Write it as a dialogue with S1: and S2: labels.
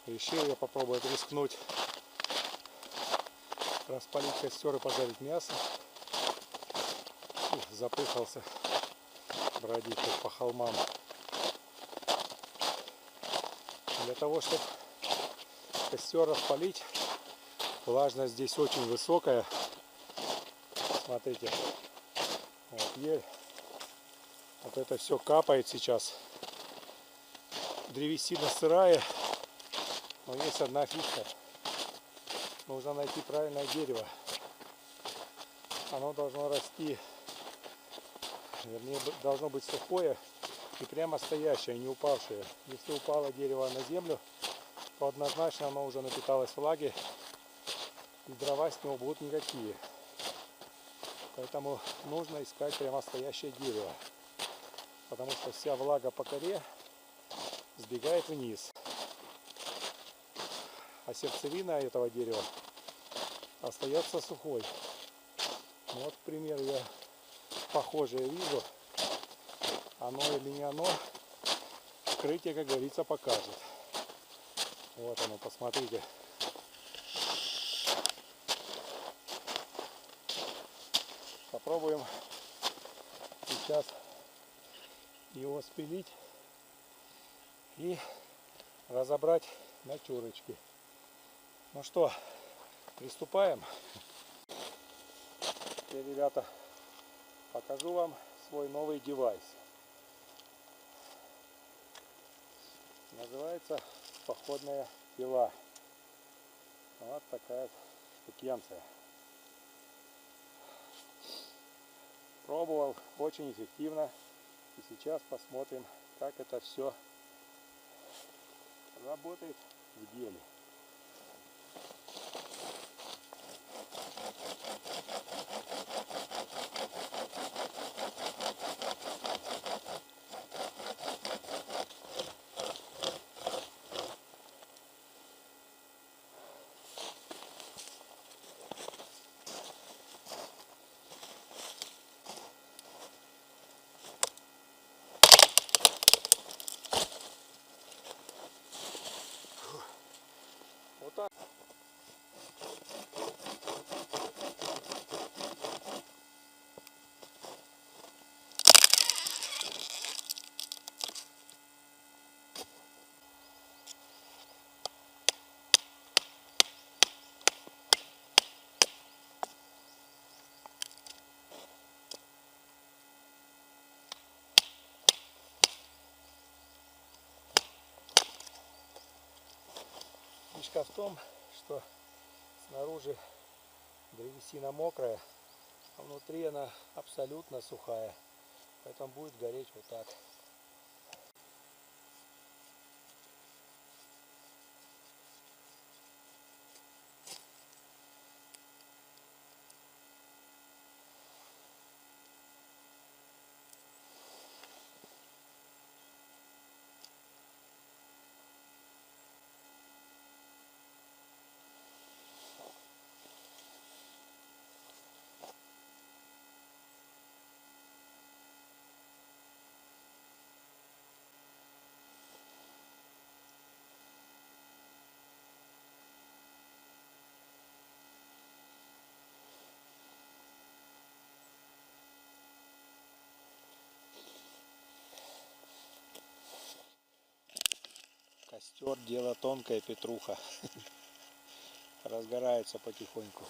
S1: Решил я попробовать рискнуть, распалить костер и пожарить мясо. И запыхался бродить тут по холмам. Для того, чтобы костер распалить, влажность здесь очень высокая. Смотрите, вот ель. Вот это все капает сейчас. Древесина сырая, но есть одна фишка. Нужно найти правильное дерево. Оно должно расти, вернее, должно быть сухое и прямо стоящее, не упавшее. Если упало дерево на землю, то однозначно оно уже напиталось влагой, и дрова с него будут никакие. Поэтому нужно искать прямо стоящее дерево, потому что вся влага по коре сбегает вниз. А сердцевина этого дерева остается сухой. Вот, к примеру, я похожее вижу. Оно или не оно, вскрытие, как говорится, покажет. Вот оно, посмотрите. Попробуем сейчас его спилить и разобрать на терочки. Ну что, приступаем. Теперь, ребята, покажу вам свой новый девайс. Называется походная пила. Вот такая штукенция. Пробовал, очень эффективно. И сейчас посмотрим, как это все работает в деле. Вот так. Фишка в том, что снаружи древесина мокрая, а внутри она абсолютно сухая. Поэтому будет гореть вот так. Костер — дело тонкое, Петруха. Разгорается потихоньку.